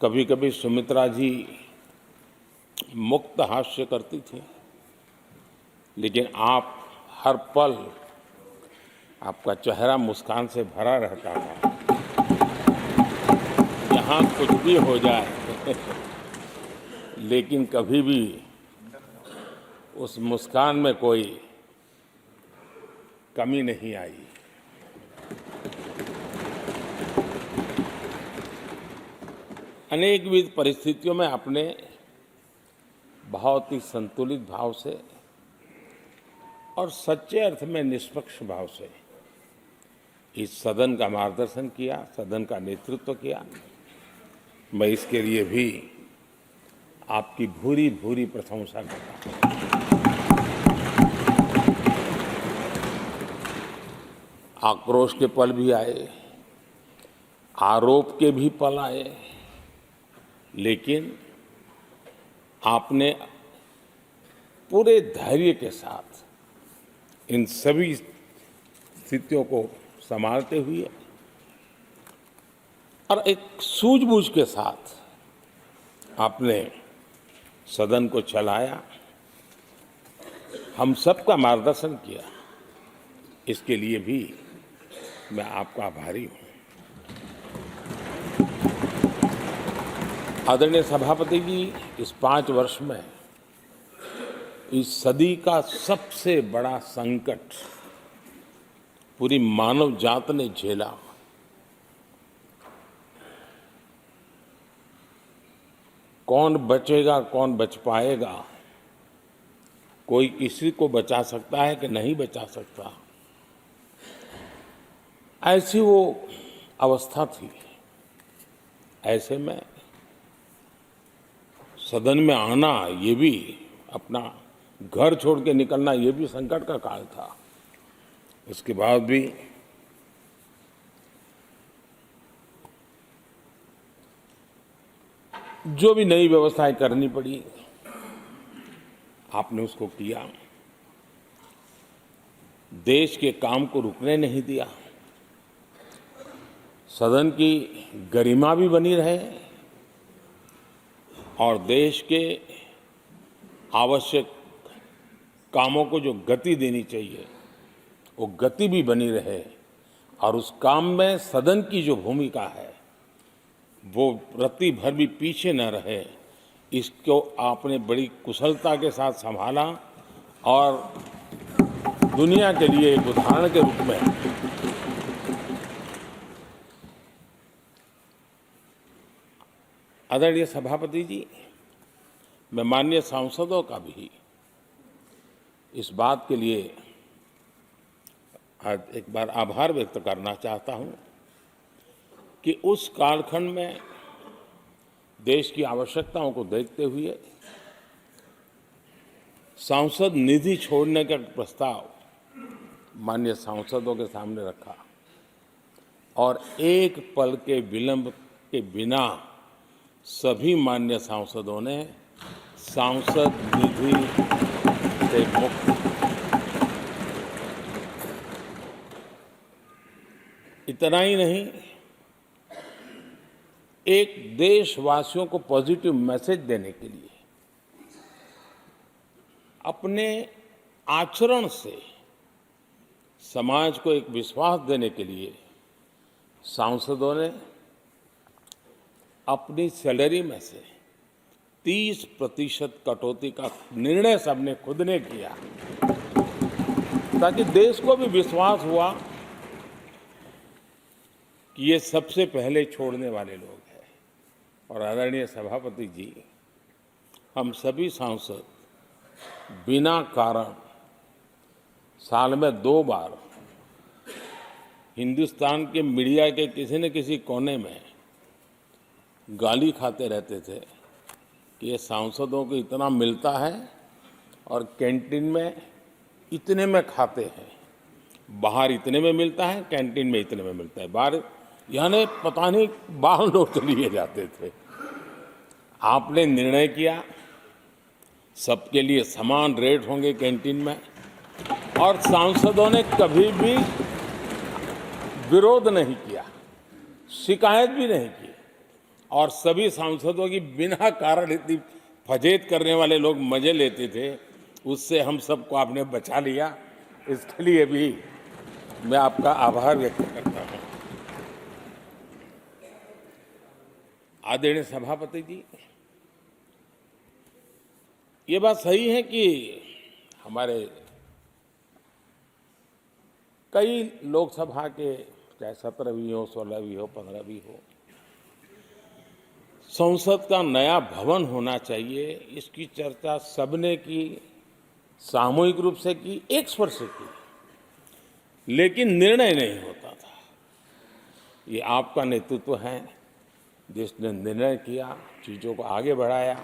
कभी कभी सुमित्रा जी मुक्त हास्य करती थी, लेकिन आप हर पल आपका चेहरा मुस्कान से भरा रहता था। यहाँ कुछ भी हो जाए लेकिन कभी भी उस मुस्कान में कोई कमी नहीं आई। अनेकविध परिस्थितियों में आपने बहुत ही संतुलित भाव से और सच्चे अर्थ में निष्पक्ष भाव से इस सदन का मार्गदर्शन किया, सदन का नेतृत्व किया। मैं इसके लिए भी आपकी भूरी भूरी प्रशंसा करता हूं। आक्रोश के पल भी आए, आरोप के भी पल आए, लेकिन आपने पूरे धैर्य के साथ इन सभी स्थितियों को संभालते हुए और एक सूझबूझ के साथ आपने सदन को चलाया, हम सबका मार्गदर्शन किया। इसके लिए भी मैं आपका आभारी हूं। आदरणीय सभापति जी, इस 5 वर्ष में इस सदी का सबसे बड़ा संकट पूरी मानव जात ने झेला। कौन बचेगा, कौन बच पाएगा, कोई किसी को बचा सकता है कि नहीं बचा सकता, ऐसी वो अवस्था थी। ऐसे में सदन में आना, ये भी अपना घर छोड़ के निकलना, ये भी संकट का काल था। उसके बाद भी जो भी नई व्यवस्थाएं करनी पड़ी, आपने उसको किया। देश के काम को रुकने नहीं दिया। सदन की गरिमा भी बनी रहे और देश के आवश्यक कामों को जो गति देनी चाहिए वो गति भी बनी रहे, और उस काम में सदन की जो भूमिका है वो रत्ती भर भी पीछे न रहे। इसको आपने बड़ी कुशलता के साथ संभाला और दुनिया के लिए एक उदाहरण के रूप में आदरणीय सभापति जी, मैं माननीय सांसदों का भी इस बात के लिए आज एक बार आभार व्यक्त करना चाहता हूं कि उस कालखंड में देश की आवश्यकताओं को देखते हुए सांसद निधि छोड़ने का प्रस्ताव माननीय सांसदों के सामने रखा और एक पल के विलंब के बिना सभी माननीय सांसदों ने सांसद निधि से मुक्त। इतना ही नहीं, एक देशवासियों को पॉजिटिव मैसेज देने के लिए अपने आचरण से समाज को एक विश्वास देने के लिए सांसदों ने अपनी सैलरी में से 30% कटौती का निर्णय सबने खुद ने किया, ताकि देश को भी विश्वास हुआ कि ये सबसे पहले छोड़ने वाले लोग हैं। और आदरणीय सभापति जी, हम सभी सांसद बिना कारण साल में 2 बार हिंदुस्तान के मीडिया के किसी न किसी कोने में गाली खाते रहते थे कि ये सांसदों को इतना मिलता है और कैंटीन में इतने में खाते हैं, बाहर इतने में मिलता है, कैंटीन में इतने में मिलता है, बाहर यानी पता नहीं बाहर नोट लिए जाते थे। आपने निर्णय किया सबके लिए समान रेट होंगे कैंटीन में, और सांसदों ने कभी भी विरोध नहीं किया, शिकायत भी नहीं की। और सभी सांसदों की बिना कारण इतनी फजेत करने वाले लोग मजे लेते थे, उससे हम सबको आपने बचा लिया। इसके लिए भी मैं आपका आभार व्यक्त करता हूं। आदरणीय सभापति जी, ये बात सही है कि हमारे कई लोकसभा के, चाहे 17वीं हो, 16वीं हो, 15वीं हो, संसद का नया भवन होना चाहिए, इसकी चर्चा सबने की, सामूहिक रूप से की, एक स्वर से की, लेकिन निर्णय नहीं होता था। ये आपका नेतृत्व है जिसने निर्णय किया, चीज़ों को आगे बढ़ाया,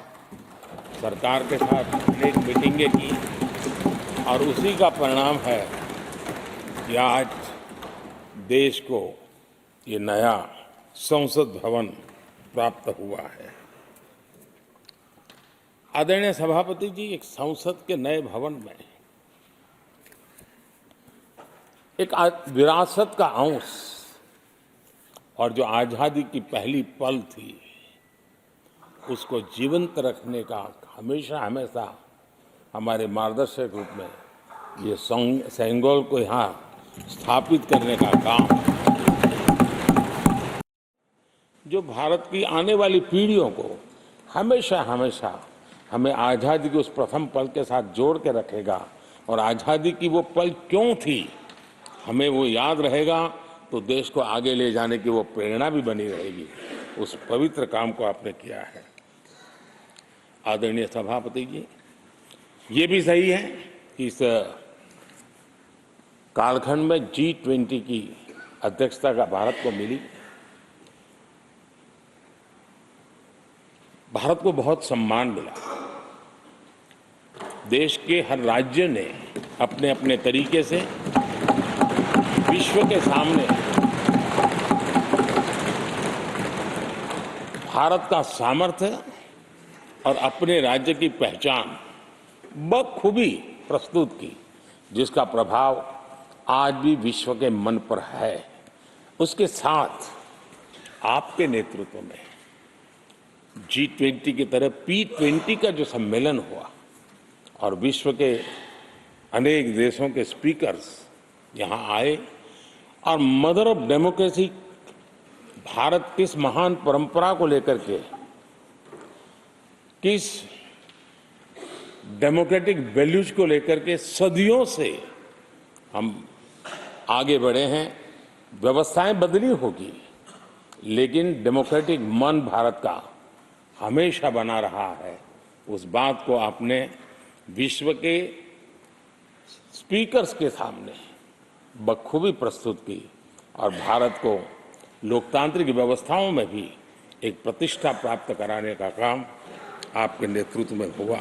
सरकार के साथ अनेक मीटिंगें की, और उसी का परिणाम है कि आज देश को ये नया संसद भवन प्राप्त हुआ है। आदरणीय सभापति जी, एक संसद के नए भवन में एक विरासत का अंश और जो आजादी की पहली पल थी, उसको जीवंत रखने का हमेशा हमेशा हमारे मार्गदर्शक रूप में ये सेंगोल को यहाँ स्थापित करने का काम, जो भारत की आने वाली पीढ़ियों को हमेशा हमेशा हमें आज़ादी के उस प्रथम पल के साथ जोड़ के रखेगा, और आज़ादी की वो पल क्यों थी हमें वो याद रहेगा, तो देश को आगे ले जाने की वो प्रेरणा भी बनी रहेगी। उस पवित्र काम को आपने किया है। आदरणीय सभापति जी, ये भी सही है कि इस कालखंड में G20 की अध्यक्षता का भारत को मिली। भारत को बहुत सम्मान मिला। देश के हर राज्य ने अपने अपने तरीके से विश्व के सामने भारत का सामर्थ्य और अपने राज्य की पहचान बखूबी प्रस्तुत की, जिसका प्रभाव आज भी विश्व के मन पर है। उसके साथ आपके नेतृत्व में G20 की तरह P20 का जो सम्मेलन हुआ और विश्व के अनेक देशों के स्पीकर्स यहाँ आए, और मदर ऑफ डेमोक्रेसी भारत किस महान परंपरा को लेकर के, किस डेमोक्रेटिक वैल्यूज को लेकर के सदियों से हम आगे बढ़े हैं। व्यवस्थाएं बदली होगी, लेकिन डेमोक्रेटिक मन भारत का हमेशा बना रहा है। उस बात को आपने विश्व के स्पीकर्स के सामने बखूबी प्रस्तुत की, और भारत को लोकतांत्रिक व्यवस्थाओं में भी एक प्रतिष्ठा प्राप्त कराने का काम आपके नेतृत्व में हुआ।